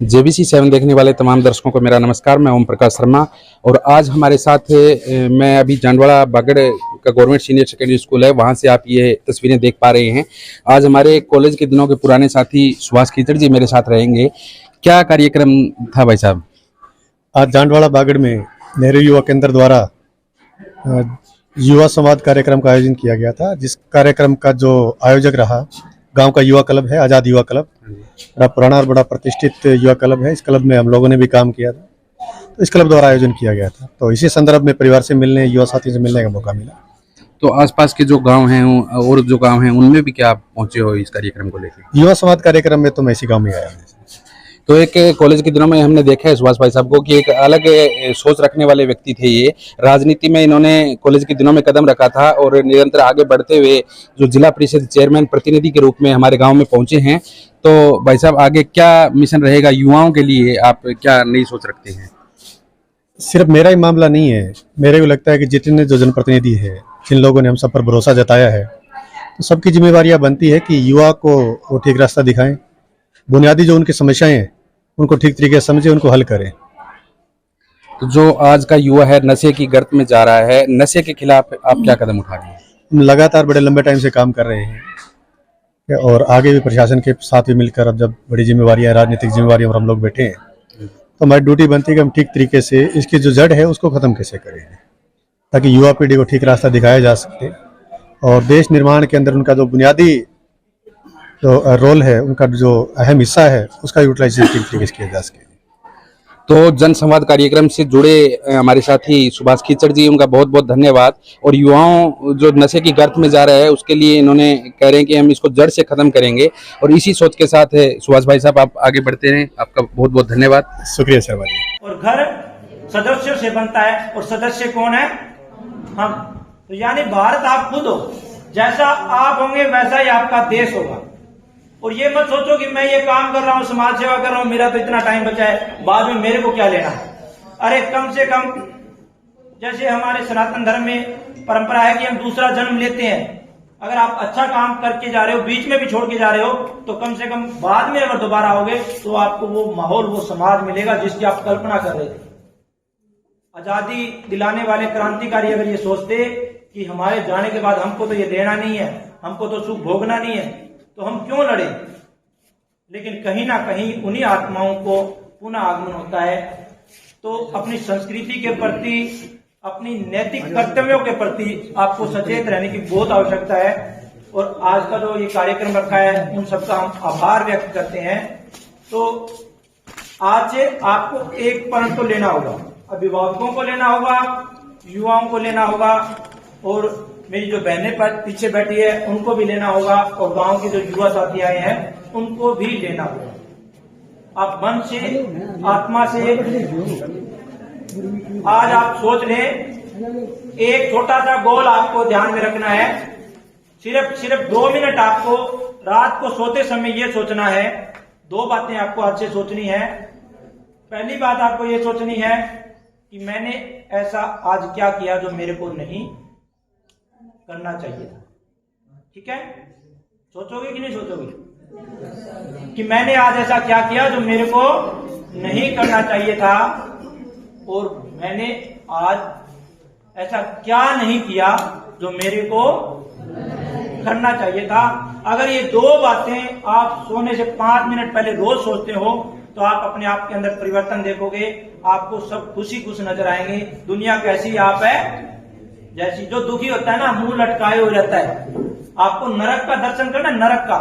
JBC 7 देखने वाले तमाम दर्शकों को मेरा नमस्कार। मैं ओम प्रकाश शर्मा और आज हमारे साथ मैं अभी जांडवाड़ा बागड़ का गवर्नमेंट सीनियर सेकेंडरी स्कूल है, वहां से आप ये तस्वीरें देख पा रहे हैं। आज हमारे कॉलेज के दिनों के पुराने साथी सुभाष कीचड़ जी मेरे साथ रहेंगे। क्या कार्यक्रम था भाई साहब? आज जांडवाड़ा बागड़ में नेहरू युवा केंद्र द्वारा युवा संवाद कार्यक्रम का आयोजन किया गया था, जिस कार्यक्रम का जो आयोजक रहा गांव का युवा क्लब है, आज़ाद युवा क्लब। बड़ा पुराना और बड़ा प्रतिष्ठित युवा क्लब है। इस क्लब में हम लोगों ने भी काम किया था, तो इस क्लब द्वारा आयोजन किया गया था। तो इसी संदर्भ में परिवार से मिलने, युवा साथी से मिलने का मौका मिला। तो आसपास के जो गांव हैं और जो गांव हैं उनमें भी क्या आप पहुंचे हो इस कार्यक्रम को लेकर? युवा संवाद कार्यक्रम में तो मैं इसी गाँव में आया हूँ। तो एक कॉलेज के दिनों में हमने देखा है सुभाष भाई साहब को कि एक अलग सोच रखने वाले व्यक्ति थे। ये राजनीति में इन्होंने कॉलेज के दिनों में कदम रखा था और निरंतर आगे बढ़ते हुए जो जिला परिषद चेयरमैन प्रतिनिधि के रूप में हमारे गांव में पहुंचे हैं। तो भाई साहब आगे क्या मिशन रहेगा युवाओं के लिए, आप क्या नई सोच रखते हैं? सिर्फ मेरा ही मामला नहीं है, मेरे को लगता है कि जितने जो जनप्रतिनिधि है, जिन लोगों ने हम सब पर भरोसा जताया है, तो सबकी जिम्मेवारियां बनती है कि युवा को वो ठीक रास्ता दिखाएं, बुनियादी जो उनकी समस्याएं हैं उनको ठीक तरीके से समझे, उनको हल करें। तो जो आज का युवा है नशे की गर्त में जा रहा है, नशे के खिलाफ आप क्या कदम उठा रहे हैं? हम लगातार बड़े लंबे टाइम से काम कर रहे हैं और आगे भी प्रशासन के साथ भी मिलकर, अब जब बड़ी जिम्मेवारियां, राजनीतिक जिम्मेवारियां पर हम लोग बैठे हैं, तो हमारी ड्यूटी बनती है कि हम ठीक तरीके से इसकी जो जड़ है उसको खत्म कैसे करें, ताकि युवा पीढ़ी को ठीक रास्ता दिखाया जा सके और देश निर्माण के अंदर उनका जो बुनियादी जो रोल है, उनका जो अहम हिस्सा है, उसका यूटिलाइजेशन ठीक तरीके से किया जा सके। तो जन संवाद कार्यक्रम से जुड़े हमारे साथी सुभाष कीचड़ जी, उनका बहुत बहुत धन्यवाद। और युवाओं जो नशे की गर्त में जा रहे हैं उसके लिए इन्होंने कह रहे हैं कि हम इसको जड़ से खत्म करेंगे और इसी सोच के साथ सुभाष भाई साहब आप आगे बढ़ते हैं। आपका बहुत बहुत धन्यवाद। शुक्रिया शर्मा जी। और घर सदस्यों से बनता है और सदस्य कौन है? हम। तो यानी भारत आप खुद हो, जैसा आप होंगे वैसा ही आपका देश होगा। और ये मत सोचो कि मैं ये काम कर रहा हूँ, समाज सेवा कर रहा हूँ, मेरा तो इतना टाइम बचा है, बाद में मेरे को क्या लेना है। अरे कम से कम जैसे हमारे सनातन धर्म में परंपरा है कि हम दूसरा जन्म लेते हैं। अगर आप अच्छा काम करके जा रहे हो, बीच में भी छोड़ के जा रहे हो, तो कम से कम बाद में अगर दोबारा आओगे तो आपको वो माहौल, वो समाज मिलेगा जिसकी आप कल्पना कर रहे थे। आजादी दिलाने वाले क्रांतिकारी अगर ये सोचते कि हमारे जाने के बाद हमको तो ये देना नहीं है, हमको तो सुख भोगना नहीं है, तो हम क्यों लड़े। लेकिन कहीं ना कहीं उन्हीं आत्माओं को पुनः आगमन होता है। तो अपनी संस्कृति के प्रति, अपनी नैतिक कर्तव्यों के प्रति आपको सचेत रहने की बहुत आवश्यकता है। और आज का जो ये कार्यक्रम रखा है उन सबका हम आभार व्यक्त करते हैं। तो आज से आपको एक प्रण तो लेना होगा, अभिभावकों को लेना होगा, युवाओं को लेना होगा और मेरी जो बहनें पीछे बैठी है उनको भी लेना होगा और गांव के जो युवा साथी आए हैं उनको भी लेना होगा। आप मन से, आत्मा से आज आप सोच लें, एक छोटा सा गोल आपको ध्यान में रखना है। सिर्फ 2 मिनट आपको रात को सोते समय ये सोचना है। 2 बातें आपको आज से सोचनी है। पहली बात आपको ये सोचनी है कि मैंने ऐसा आज क्या किया जो मेरे को नहीं करना चाहिए था। ठीक है, सोचोगे कि नहीं सोचोगे कि मैंने आज ऐसा क्या किया जो मेरे को नहीं करना चाहिए था और मैंने आज ऐसा क्या नहीं किया जो मेरे को करना चाहिए था। अगर ये 2 बातें आप सोने से 5 मिनट पहले रोज सोचते हो तो आप अपने आप के अंदर परिवर्तन देखोगे। आपको सब खुशी खुश नजर आएंगे। दुनिया कैसी आप है जैसी। जो दुखी होता है ना, मुंह लटकाए हो रहता है। आपको नरक का दर्शन करना, नरक का,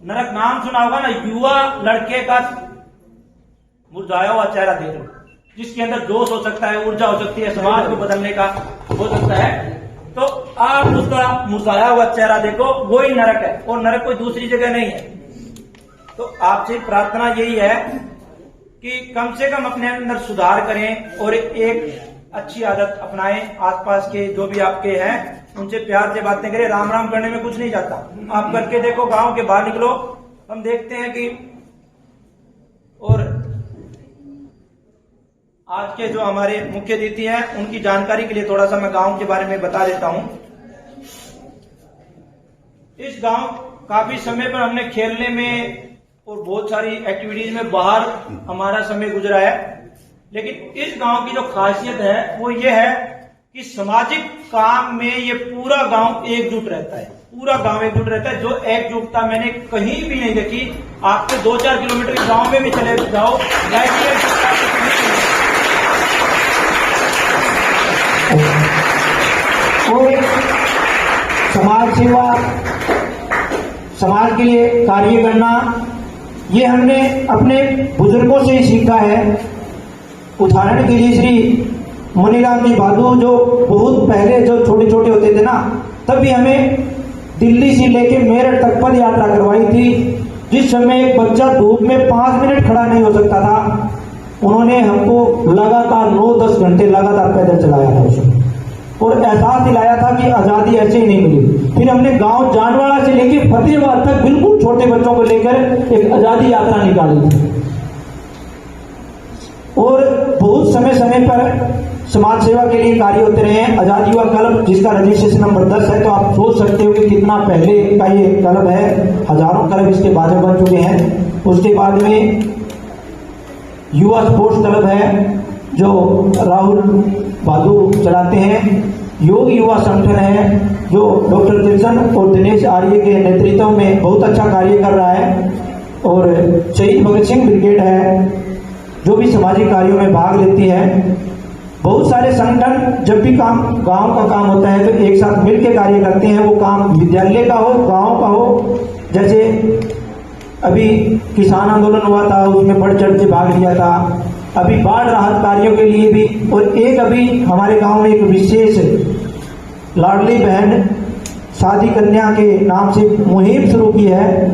नरक नाम सुना होगा ना। युवा लड़के का मुरझाया हुआ चेहरा देख लो, जिसके अंदर जोश हो सकता है, ऊर्जा हो सकती है, समाज को बदलने का हो सकता है। तो आप उसका मुरझाया हुआ चेहरा देखो, वो ही नरक है और नरक कोई दूसरी जगह नहीं है। तो आपसे प्रार्थना यही है कि कम से कम अपने अंदर सुधार करें और एक अच्छी आदत अपनाएं। आसपास के जो भी आपके हैं उनसे प्यार से बातें करें। राम राम करने में कुछ नहीं जाता। आप करके देखो, गांव के बाहर निकलो, हम देखते हैं कि। और आज के जो हमारे मुख्य अतिथि हैं उनकी जानकारी के लिए थोड़ा सा मैं गांव के बारे में बता देता हूं। इस गांव काफी समय पर हमने खेलने में और बहुत सारी एक्टिविटीज में बाहर हमारा समय गुजरा है। लेकिन इस गांव की जो खासियत है वो ये है कि सामाजिक काम में ये पूरा गांव एकजुट रहता है, पूरा गांव एकजुट रहता है। जो एकजुटता मैंने कहीं भी नहीं देखी। आपसे 2-4 किलोमीटर के गांव में भी चले जाओ, और समाज सेवा, समाज के लिए कार्य करना, ये हमने अपने बुजुर्गों से ही सीखा है। उदाहरण के लिए श्री मनीराम जी भादू, जो बहुत पहले जो छोटे छोटे होते थे ना, तब भी हमें दिल्ली से लेके मेरठ तक पद यात्रा करवाई थी, जिस समय एक बच्चा धूप में 5 मिनट खड़ा नहीं हो सकता था। उन्होंने हमको लगातार 9-10 घंटे लगातार पैदल चलाया था उसमें, और एहसास दिलाया था कि आज़ादी ऐसे ही नहीं मिली। फिर हमने गांव जानवाड़ा से लेकर फतेहाबाद तक बिल्कुल छोटे बच्चों को लेकर एक आज़ादी यात्रा निकाली थी। और बहुत समय समय पर समाज सेवा के लिए कार्य होते रहे हैं। आजाद युवा क्लब, जिसका रजिस्ट्रेशन नंबर 10 है, तो आप सोच सकते हो कि कितना पहले का ये क्लब है। हजारों क्लब इसके बाद में बन चुके हैं। उसके बाद में युवा स्पोर्ट्स क्लब है जो राहुल भादू चलाते हैं। योग युवा संगठन है जो डॉक्टर किशन और दिनेश आर्य के नेतृत्व में बहुत अच्छा कार्य कर रहा है। और शहीद भगत सिंह ब्रिगेड है जो भी सामाजिक कार्यों में भाग लेती है। बहुत सारे संगठन जब भी काम गांव का काम होता है तो एक साथ मिलकर कार्य करते हैं। वो काम विद्यालय का हो, गांव का हो। जैसे अभी किसान आंदोलन हुआ था, उसमें बढ़ चढ़ के भाग लिया था। अभी बाढ़ राहत कार्यों के लिए भी, और एक अभी हमारे गांव में एक विशेष लाडली बहन शादी कन्या के नाम से मुहिम शुरू की है।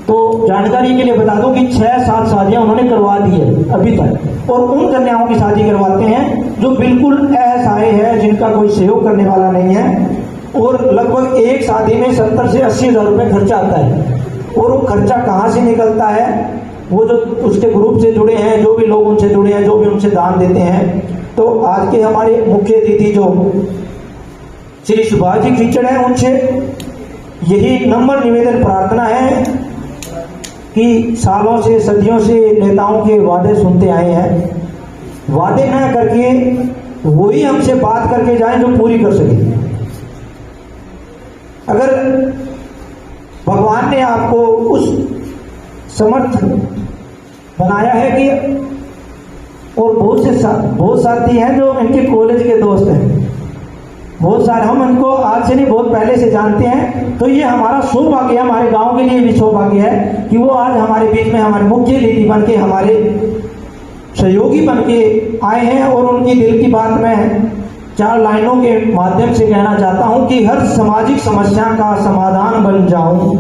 तो जानकारी के लिए बता दूं कि 6-7 शादियां उन्होंने करवा दी है अभी तक, और उन कन्याओं की शादी करवाते हैं जो बिल्कुल असहाय है, जिनका कोई सहयोग करने वाला नहीं है। और लगभग एक शादी में 70 से 80 हजार रुपये खर्चा आता है। और वो खर्चा कहाँ से निकलता है? वो जो उसके ग्रुप से जुड़े हैं, जो भी लोग उनसे जुड़े हैं, जो भी उनसे दान देते हैं। तो आज के हमारे मुख्य अतिथि जो श्री सुभाष जी खिचड़ हैं, उनसे यही नम्र निवेदन प्रार्थना है कि सालों से, सदियों से नेताओं के वादे सुनते आए हैं। वादे न करके वही हमसे बात करके जाएं जो पूरी कर सके। अगर भगवान ने आपको उस समर्थ बनाया है कि, और बहुत साथी हैं जो इनके कॉलेज के दोस्त हैं, बहुत सारे, हम इनको आज से नहीं बहुत पहले से जानते हैं। तो ये हमारा सौभाग्य है, हमारे गांव के लिए भी सौभाग्य है कि वो आज हमारे बीच में हमारे मुख्य अतिथि बन के, हमारे सहयोगी बन के आए हैं। और उनकी दिल की बात मैं 4 लाइनों के माध्यम से कहना चाहता हूं कि हर सामाजिक समस्या का समाधान बन जाऊं,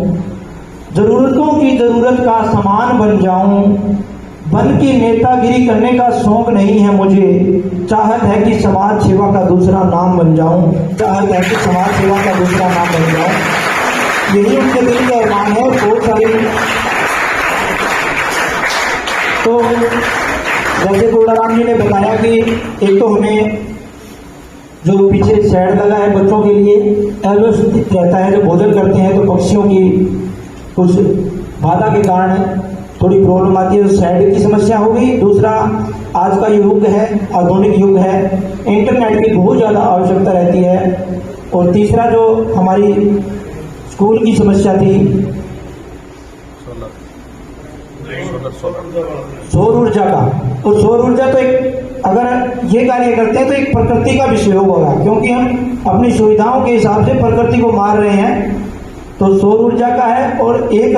जरूरतों की जरूरत का सामान बन जाऊं, बन की नेतागिरी करने का शौक नहीं है मुझे, चाहत है कि समाज सेवा का दूसरा नाम बन जाऊं, चाहत है कि समाज सेवा का दूसरा नाम बन जाऊं। यही उनके दिल का अरमान है। बहुत सारी, तो जैसे तुलराम जी ने बताया कि एक तो हमें जो पीछे शेड लगा है बच्चों के लिए, अव्यवस्थित रहता है, जो भोजन करते हैं तो पक्षियों की कुछ बाधा के कारण थोड़ी प्रॉब्लम आती है, शेड की समस्या हो गई। दूसरा, आज का युग है, आधुनिक युग है, इंटरनेट की बहुत ज़्यादा आवश्यकता रहती है। और तीसरा जो हमारी स्कूल की समस्या थी, सौर ऊर्जा का। और सौर ऊर्जा तो एक, अगर ये कार्य करते हैं तो एक प्रकृति का भी सहयोग होगा, क्योंकि हम अपनी सुविधाओं के हिसाब से प्रकृति को मार रहे हैं। तो सौर ऊर्जा का है। और एक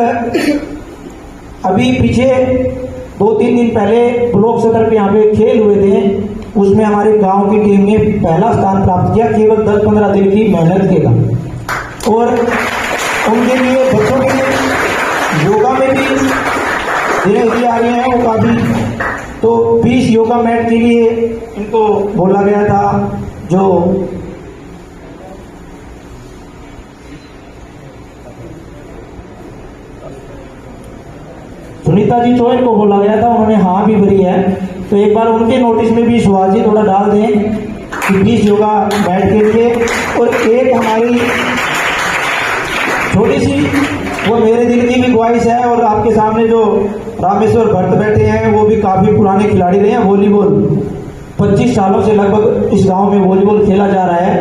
अभी पीछे 2-3 दिन पहले ब्लॉक सदर पे यहाँ पे खेल हुए थे, उसमें हमारे गांव की टीम ने पहला स्थान प्राप्त किया, केवल 10-15 दिन की मेहनत के बाद। और उनके लिए, बच्चों के लिए योगा में भी धीरे आ रहे हैं वो काफी। तो 20 योगा मैट के लिए इनको बोला गया था, जो सुनीता जी चौहान को बोला गया था, उन्होंने हाँ भी भरी है। तो एक बार उनके नोटिस में भी सुभाष जी थोड़ा डाल दें कि 20 योगा बैठ के लिए। और एक हमारी छोटी सी वो मेरे दिल की भी ख्वाहिश है। और आपके सामने जो रामेश्वर भट्ट बैठे हैं वो भी काफी पुराने खिलाड़ी रहे हैं। वॉलीबॉल 25 सालों से लगभग इस गांव में वॉलीबॉल खेला जा रहा है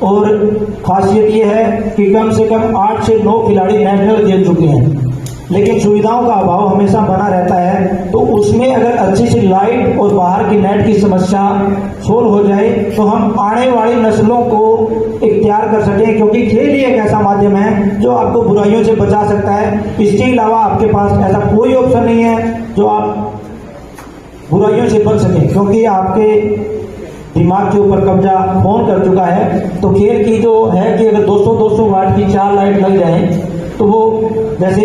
और खासियत ये है कि कम से कम 8 से 9 खिलाड़ी नेशनल खेल चुके हैं। लेकिन सुविधाओं का अभाव हमेशा बना रहता है, तो उसमें अगर अच्छी सी लाइट और बाहर की नेट की समस्या सोल्व हो जाए तो हम आने वाली नस्लों को इख्तियार कर सकें, क्योंकि खेल ही एक ऐसा माध्यम है जो आपको बुराइयों से बचा सकता है। इसके अलावा आपके पास ऐसा कोई ऑप्शन नहीं है जो आप बुराइयों से बच सकें, क्योंकि आपके दिमाग के ऊपर कब्जा फोन कर चुका है। तो खेल की जो है कि अगर 200-200 वाट की 4 लाइट लग जाए तो वो जैसे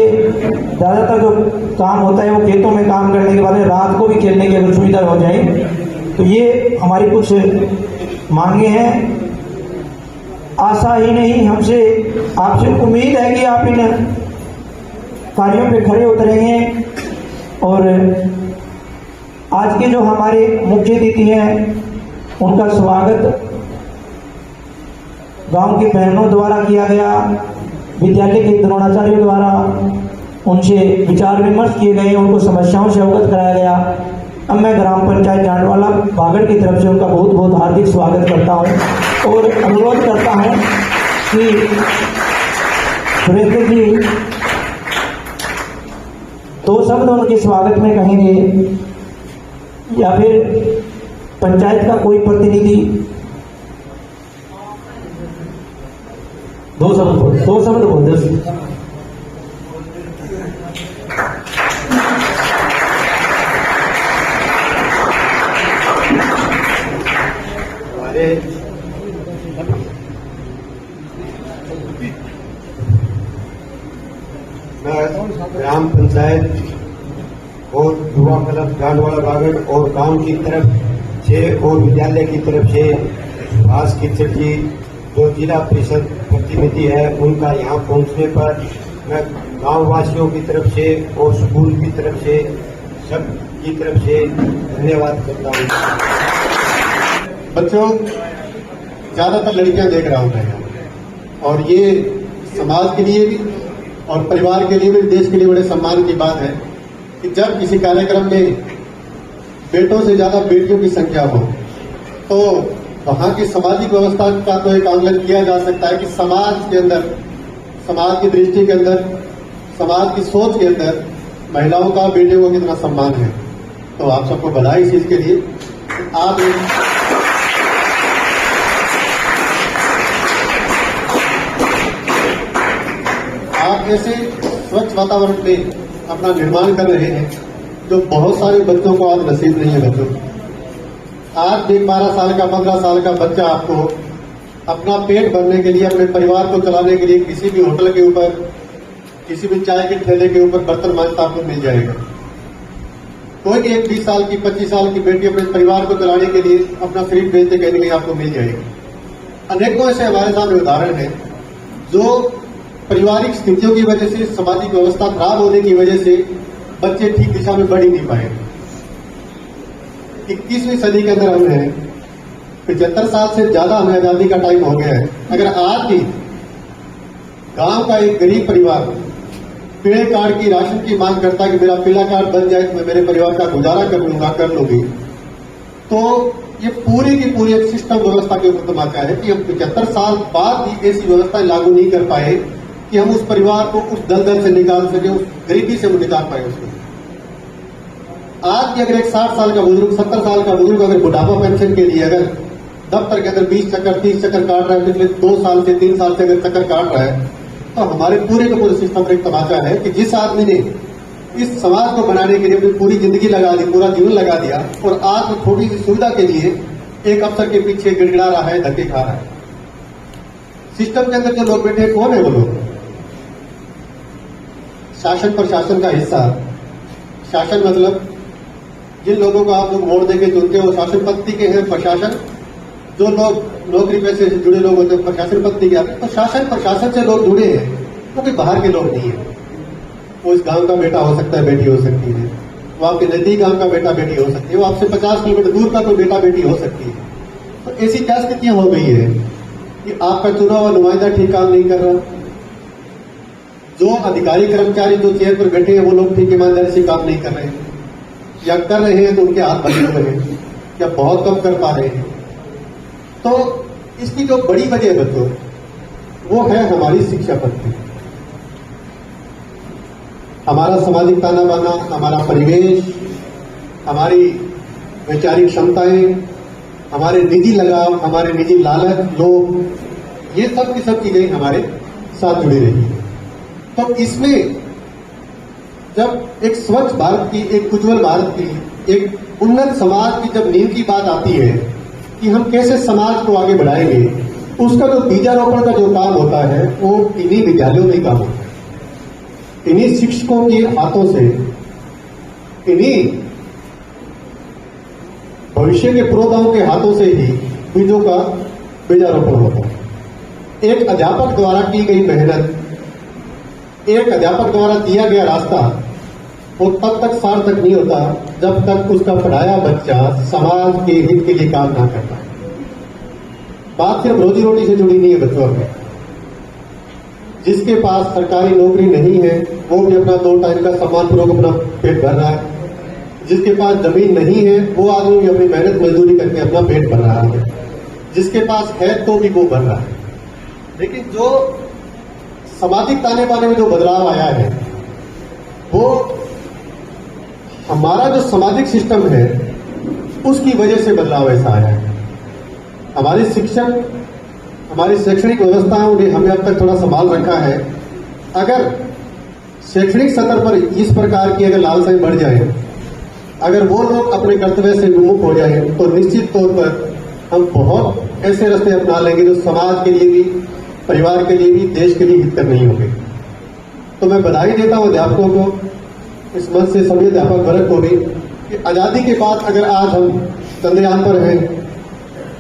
ज़्यादातर जो काम होता है वो खेतों में काम करने के बाद रात को भी खेलने की अगर सुविधा हो जाए तो ये हमारी कुछ मांगे हैं। आशा ही नहीं, हमसे आपसे उम्मीद है कि आप इन कार्यों पे खड़े उतरेंगे। और आज के जो हमारे मुख्य अतिथि हैं उनका स्वागत गांव की बहनों द्वारा किया गया, विद्यालय के द्रोणाचार्यों द्वारा उनसे विचार विमर्श किए गए, उनको समस्याओं से अवगत कराया गया। अब मैं ग्राम पंचायत जांडवाला बागड़ की तरफ से उनका बहुत बहुत हार्दिक स्वागत करता हूं और अनुरोध करता हूं कि सुरेंद्र जी 2 शब्द उनके स्वागत में कहेंगे या फिर पंचायत का कोई प्रतिनिधि 2 शब्द बोल दे। हमारे ग्राम पंचायत और युवा क्लब जांडवाला बागड़ और गांव की तरफ से और विद्यालय की तरफ से सुभाष किचड़ जी जो जिला परिषद प्रतिनिधि है उनका यहाँ पहुँचने पर मैं गांव वासियों की तरफ से और स्कूल की तरफ से सब की तरफ से धन्यवाद करता हूँ। बच्चों, ज्यादातर लड़कियां देख रहा हूं मैं यहाँ, और ये समाज के लिए भी और परिवार के लिए भी, देश के लिए बड़े सम्मान की बात है कि जब किसी कार्यक्रम में बेटों से ज्यादा बेटियों की संख्या हो तो वहां की सामाजिक व्यवस्था का तो एक आकलन किया जा सकता है कि समाज के अंदर, समाज की दृष्टि के अंदर, समाज की सोच के अंदर महिलाओं का, बेटियों का कितना सम्मान है। तो आप सबको बधाई इस चीज के लिए। आप जैसे स्वच्छ वातावरण में अपना निर्माण कर रहे हैं जो बहुत सारे बच्चों को आज नसीब नहीं है। बच्चों, आज एक 12 साल का, 15 साल का बच्चा आपको अपना पेट भरने के लिए, अपने परिवार को चलाने के लिए किसी भी होटल के ऊपर, किसी भी चाय के ठेले के ऊपर बर्तन मांजता आपको मिल जाएगा। कोई भी एक 20 साल की, 25 साल की बेटी अपने परिवार को चलाने के लिए अपना शरीर बेचते कहीं नहीं आपको मिल जाएगा। अनेकों ऐसे हमारे सामने उदाहरण है जो पारिवारिक स्थितियों की वजह से, सामाजिक व्यवस्था खराब होने की वजह से बच्चे ठीक दिशा में बढ़ ही नहीं पाए। 21वीं सदी के अंदर हम हैं, 75 साल से ज्यादा हमें आजादी का टाइम हो गया है। अगर आज भी गांव का एक गरीब परिवार पीले कार्ड की राशन की मांग करता है कि मेरा पीला कार्ड बन जाए तो मैं मेरे परिवार का गुजारा कर लूंगा, कर लूंगी, तो ये पूरी की पूरी एक सिस्टम व्यवस्था के ऊपर तमाचा है कि हम 75 साल बाद भी ऐसी व्यवस्था लागू नहीं कर पाए कि हम उस परिवार को उस दलदल से निकाल सके, उस गरीबी से निकाल पाए उसको। आज भी अगर एक 60 साल का बुजुर्ग, 70 साल का बुजुर्ग अगर बुढ़ापा पेंशन के लिए अगर दफ्तर के अंदर 20 चक्कर, 30 चक्कर काट रहा है, पिछले 2 साल से 3 साल से अगर चक्कर काट रहा है, तो हमारे पूरे का पूरे सिस्टम पर एक तमाचा है कि जिस आदमी ने इस समाज को बनाने के लिए अपनी पूरी जिंदगी लगा दी, पूरा जीवन लगा दिया, और आज वो छोटी सी सुविधा के लिए एक अफसर के पीछे गिड़गिड़ा रहा है, धक्के खा रहा है। सिस्टम के अंदर जो लोग बैठे कौन है वो लोग? शासन प्रशासन का हिस्सा। शासन मतलब जिन लोगों को आप लोग वोट देके चुनते हो शासन पत्ती के हैं। प्रशासन जो लोग नौकरी पैसे से जुड़े लोग होते हैं प्रशासन पत्ती के। तो शासन प्रशासन से लोग जुड़े हैं, वो कोई बाहर के लोग नहीं है। वो इस गांव का बेटा हो सकता है, बेटी हो सकती है, वो आपके नजदीक गांव का बेटा बेटी हो सकती है, वो आपसे 50 किलोमीटर दूर का कोई बेटा बेटी हो सकती है। तो ऐसी क्या स्थितियां हो गई है कि आपका चुना हुआ नुमाइंदा ठीक काम नहीं कर रहा, जो अधिकारी कर्मचारी जो चेयर पर बैठे हैं वो लोग ठीक ईमानदारी से काम नहीं कर रहे हैं, या कर रहे हैं तो उनके हाथ बंधे हुए हैं, या बहुत कम कर पा रहे हैं। तो इसकी जो बड़ी वजह है बच्चों, वो है हमारी शिक्षा पद्धति, हमारा सामाजिक ताना बाना, हमारा परिवेश, हमारी वैचारिक क्षमताएं, हमारे निजी लगाव, हमारे निजी लालच, लोभ, ये सब की सब चीजें हमारे साथ जुड़ी रही है। तो इसमें जब एक स्वच्छ भारत की, एक उज्जवल भारत की, एक उन्नत समाज की जब नींव की बात आती है कि हम कैसे समाज को आगे बढ़ाएंगे, उसका जो बीजारोपण का जो काम होता है वो इन्हीं विद्यालयों में काम होता है, इन्हीं शिक्षकों के हाथों से, इन्हीं भविष्य के पुरोधाओं के हाथों से ही बीजों का बीजारोपण होता है। एक अध्यापक द्वारा की गई मेहनत, एक अध्यापक द्वारा दिया गया रास्ता वो तब तक सार्थक नहीं होता जब तक उसका पढ़ाया बच्चा समाज के हित के लिए काम ना करता है। बात सिर्फ रोजी रोटी से जुड़ी नहीं है बच्चों में। जिसके पास सरकारी नौकरी नहीं है वो भी अपना 2 टाइम का सम्मानपूर्वक अपना पेट भर रहा है, जिसके पास जमीन नहीं है वो आदमी भी अपनी मेहनत मजदूरी करके अपना पेट भर रहा है, जिसके पास है तो भी वो भर रहा है। लेकिन जो सामाजिक ताने बाने में जो बदलाव आया है वो हमारा जो सामाजिक सिस्टम है उसकी वजह से बदलाव ऐसा आया है। हमारे शिक्षक, हमारी शैक्षणिक व्यवस्थाओं ने हमें अब तक थोड़ा संभाल रखा है। अगर शैक्षणिक स्तर पर इस प्रकार की अगर लालसाएं बढ़ जाए, अगर वो लोग अपने कर्तव्य से विमुख हो जाए तो निश्चित तौर पर हम बहुत ऐसे रास्ते अपना लेंगे जो समाज के लिए भी, परिवार के लिए भी, देश के लिए हितकर नहीं होंगे। तो मैं बधाई देता हूं अध्यापकों को, इस मंच से सभी अध्यापक वर्ग को भी, कि आजादी के बाद अगर आज हम चंद्रयान पर हैं,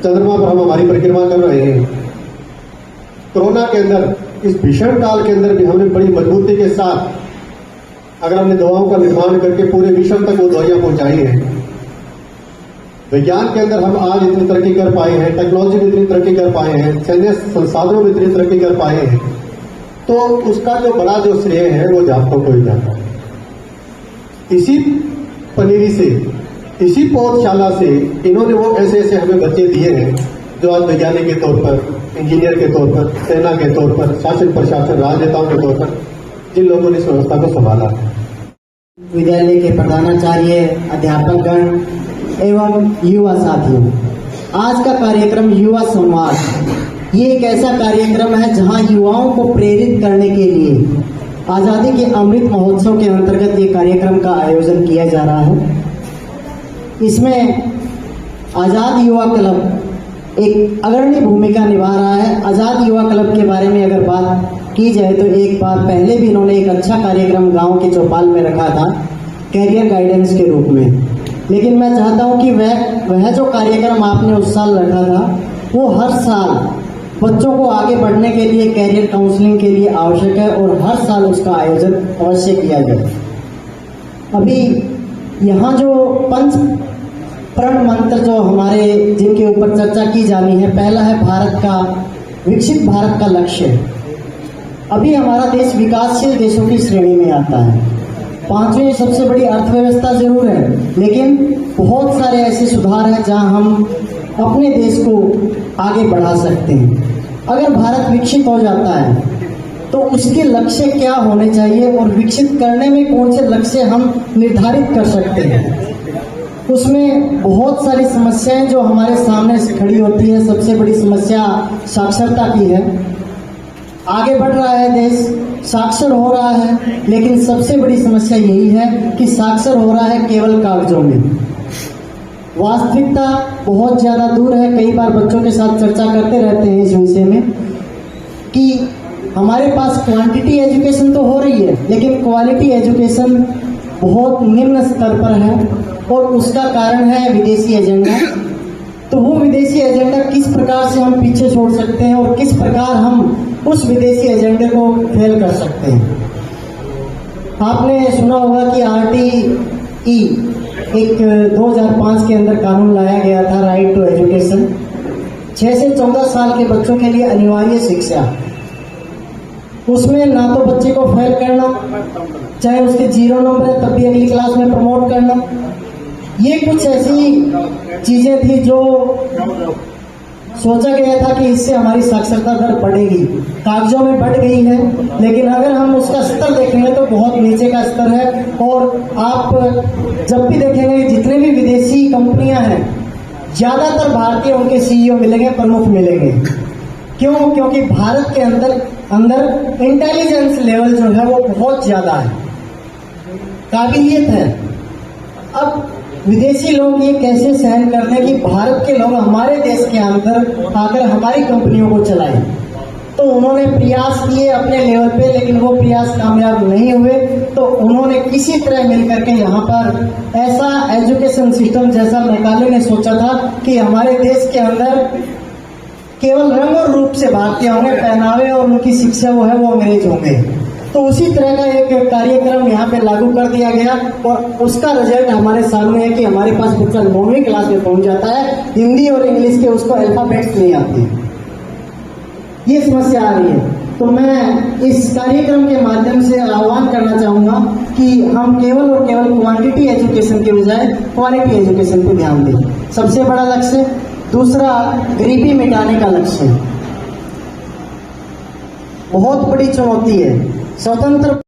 चंद्रमा पर हम हमारी परिक्रमा कर रहे हैं, कोरोना के अंदर, इस भीषण काल के अंदर भी हमने बड़ी मजबूती के साथ अगर हमने दवाओं का निर्माण करके पूरे विश्व तक वो दवाइयां पहुंचाई हैं, विज्ञान के अंदर हम आज इतनी तरक्की कर पाए हैं, टेक्नोलॉजी में इतनी तरक्की कर पाए हैं, सैन्य संसाधनों में इतनी तरक्की कर पाए हैं, तो उसका जो बड़ा जो श्रेय है वो अध्यापकों को ही जाता है। इसी पनीरी से, इसी पौधशाला से इन्होंने वो ऐसे ऐसे हमें बच्चे दिए हैं जो आज वैज्ञानिक के तौर पर, इंजीनियर के तौर पर, सेना के तौर पर, शासन प्रशासन, राजनेताओं के तौर पर जिन लोगों ने इस व्यवस्था को संभाला है। विद्यालय के प्रधानाचार्य, अध्यापकगण एवं युवा साथियों, आज का कार्यक्रम युवा संवाद, ये एक ऐसा कार्यक्रम है जहां युवाओं को प्रेरित करने के लिए आजादी के अमृत महोत्सव के अंतर्गत ये कार्यक्रम का आयोजन किया जा रहा है। इसमें आजाद युवा क्लब एक अग्रणी भूमिका निभा रहा है। आजाद युवा क्लब के बारे में अगर बात की जाए तो एक बार पहले भी इन्होंने एक अच्छा कार्यक्रम गांव के चौपाल में रखा था, कैरियर गाइडेंस के रूप में। लेकिन मैं चाहता हूं कि वह जो कार्यक्रम आपने उस साल रखा था वो हर साल बच्चों को आगे बढ़ने के लिए, कैरियर काउंसलिंग के लिए आवश्यक है और हर साल उसका आयोजन अवश्य किया जाए। अभी यहाँ जो 5 प्रण मंत्र जो हमारे, जिनके ऊपर चर्चा की जानी है, पहला है भारत का, विकसित भारत का लक्ष्य। अभी हमारा देश विकासशील देशों की श्रेणी में आता है। 5वीं सबसे बड़ी अर्थव्यवस्था जरूर है, लेकिन बहुत सारे ऐसे सुधार हैं जहां हम अपने देश को आगे बढ़ा सकते हैं। अगर भारत विकसित हो जाता है तो उसके लक्ष्य क्या होने चाहिए और विकसित करने में कौन से लक्ष्य हम निर्धारित कर सकते हैं, उसमें बहुत सारी समस्याएं जो हमारे सामने से खड़ी होती है। सबसे बड़ी समस्या साक्षरता की है। आगे बढ़ रहा है देश, साक्षर हो रहा है, लेकिन सबसे बड़ी समस्या यही है कि साक्षर हो रहा है केवल कागजों में। वास्तविकता बहुत ज़्यादा दूर है। कई बार बच्चों के साथ चर्चा करते रहते हैं इस विषय में कि हमारे पास क्वांटिटी एजुकेशन तो हो रही है, लेकिन क्वालिटी एजुकेशन बहुत निम्न स्तर पर है और उसका कारण है विदेशी एजेंडा। तो वो विदेशी एजेंडा किस प्रकार से हम पीछे छोड़ सकते हैं और किस प्रकार हम उस विदेशी एजेंडे को फेल कर सकते हैं। आपने सुना होगा कि RTE एक 2005 के अंदर कानून लाया गया था, राइट टू एजुकेशन। 6 से 14 साल के बच्चों के लिए अनिवार्य शिक्षा। उसमें ना तो बच्चे को फेल करना, चाहे उसके 0 नंबर है तब भी अगली क्लास में प्रमोट करना, ये कुछ ऐसी चीजें थी जो सोचा गया था कि इससे हमारी साक्षरता दर बढ़ेगी, कागजों में बढ़ गई है, लेकिन अगर हम उसका स्तर देखेंगे तो बहुत नीचे का स्तर है। और आप जब भी देखेंगे जितने भी विदेशी कंपनियां हैं, ज्यादातर भारतीय उनके सीईओ मिलेंगे, प्रमुख मिलेंगे। क्यों? क्योंकि भारत के अंदर इंटेलिजेंस लेवल जो है वो बहुत ज्यादा है, काबिलियत है। अब विदेशी लोग ये कैसे सहन करते हैं कि भारत के लोग हमारे देश के अंदर आकर हमारी कंपनियों को चलाएं। तो उन्होंने प्रयास किए अपने लेवल पे, लेकिन वो प्रयास कामयाब नहीं हुए। तो उन्होंने किसी तरह मिलकर के यहाँ पर ऐसा एजुकेशन सिस्टम जैसा मैकाले ने सोचा था कि हमारे देश के अंदर केवल रंग और रूप से भारतीय होंगे, पहनावे और उनकी शिक्षा वो है वो अंग्रेज होंगे। तो उसी तरह का एक कार्यक्रम यहाँ पे लागू कर दिया गया और उसका रिजल्ट हमारे सामने है कि हमारे पास बच्चा 9वीं क्लास में पहुंच जाता है, हिंदी और इंग्लिश के उसको अल्फाबेट्स नहीं आते। ये समस्या आ रही है। तो मैं इस कार्यक्रम के माध्यम से आह्वान करना चाहूंगा कि हम केवल और केवल क्वांटिटी एजुकेशन के बजाय क्वालिटी एजुकेशन पर ध्यान दें। सबसे बड़ा लक्ष्य। दूसरा, गरीबी मिटाने का लक्ष्य बहुत बड़ी चुनौती है। स्वतंत्र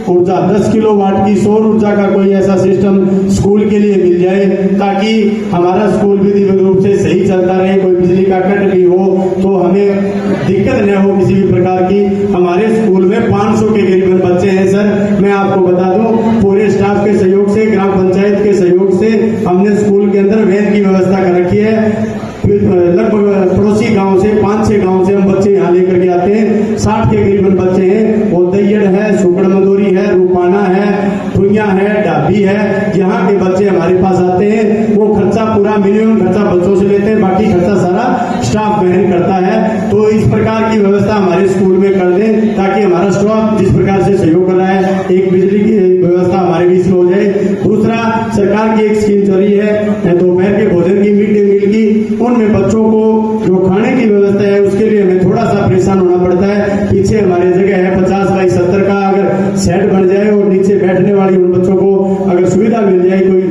ऊर्जा 10 किलोवाट की सौर ऊर्जा का कोई ऐसा सिस्टम स्कूल के लिए मिल जाए ताकि हमारा स्कूल विधिवत रूप से सही चलता रहे, कोई बिजली का कट भी हो तो हमें दिक्कत न हो किसी भी प्रकार की। हमारे स्कूल में 500 के करीबन बच्चे हैं सर। मैं आपको बता दूं, पूरे स्टाफ के सहयोग से, ग्राम पंचायत के सहयोग से हमने स्कूल के अंदर वैन की व्यवस्था कर रखी है। लगभग पड़ोसी गांव से 5-6 गांव से हम बच्चे यहाँ लेकर के आते हैं। 60 के करीबन बच्चे हैं। वो दैयड़ है, सुकड़ मंदोरी है, रूपाना है, ठुइया है, डाबी है, यहाँ के बच्चे हमारे पास आते हैं। वो खर्चा पूरा मिनिमम खर्चा बच्चों से लेते हैं, बाकी खर्चा सारा स्टाफ वहन करता है। तो इस प्रकार की व्यवस्था हमारे स्कूल में कर दें ताकि हमारा स्टाफ जिस प्रकार से सहयोग कर रहा है, एक बिजली की व्यवस्था हमारे बीच में हो जाए। दूसरा, सरकार की एक स्कीम चल रही है दोपहर के भोजन की, मिड डे मील की, उनमें बच्चों को जो खाने की व्यवस्था है उसके लिए हमें थोड़ा सा परेशान होना पड़ता है। पीछे हमारी जगह है 50 बाई 70 का, अगर सेट बन जाए और नीचे बैठने वाली उन बच्चों को अगर सुविधा मिल जाए, कोई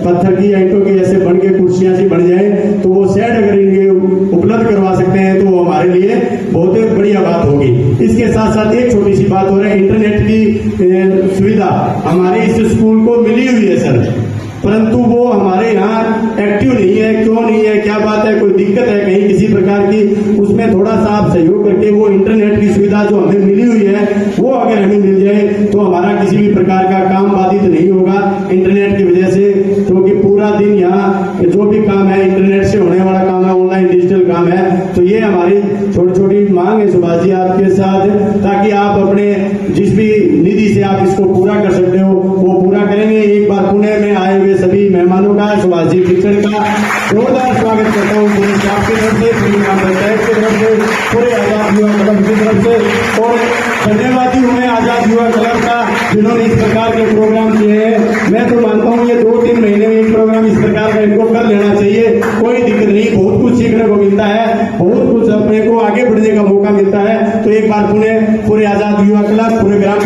पत्थर की या ईंटों की ऐसे बन के कुर्सियां सी बन जाए, तो वो सेट अगर इनके उपलब्ध करवा सकते हैं तो वो हमारे लिए बहुत बढ़िया बात होगी। इसके साथ साथ एक छोटी सी बात हो रही है, इंटरनेट की सुविधा हमारे इस स्कूल को मिली हुई है सर, परंतु वो हमारे यहाँ एक्टिव नहीं है। क्यों नहीं है, क्या बात है, कोई दिक्कत है कहीं किसी प्रकार की, उसमें थोड़ा सा आप सहयोग करके वो इंटरनेट की सुविधा जो हमें मिली हुई है वो अगर हमें मिल जाए तो हमारा किसी भी प्रकार का काम बाधित नहीं होगा इंटरनेट की वजह से। क्योंकि पूरा दिन यहाँ जो भी काम है इंटरनेट से होने वाला काम है, ऑनलाइन डिजिटल काम है। तो ये हमारी छोटी छोटी मांग है सुभाष जी आपके साथ, ताकि आप अपने जिस भी निधि से आप इसको पूरा कर सकते हो वो पूरा करेंगे। एक बार पुणे में आए हुए सभी मेहमानों का, सुभाष जी पिक्चर का जोरदार स्वागत करता हूँ पूरे स्टाफ की तरफ से, पूरी ग्राम पंचायत की तरफ से, पूरे आजाद युवा क्लब की तरफ से। और धन्यवादी हूँ मैं आजाद युवा क्लब का जिन्होंने इस प्रकार के प्रोग्राम किए हैं। मैं तो मानता हूँ ये 2-3 महीने में एक प्रोग्राम इस प्रकार का इनको कर लेना चाहिए, कोई दिक्कत नहीं। बहुत कुछ सीखने को मिलता है, बहुत कुछ अपने को आगे बढ़ने का मौका मिलता है। तो एक बार पुणे पूरे आजाद युवा क्लब, पूरे ग्राम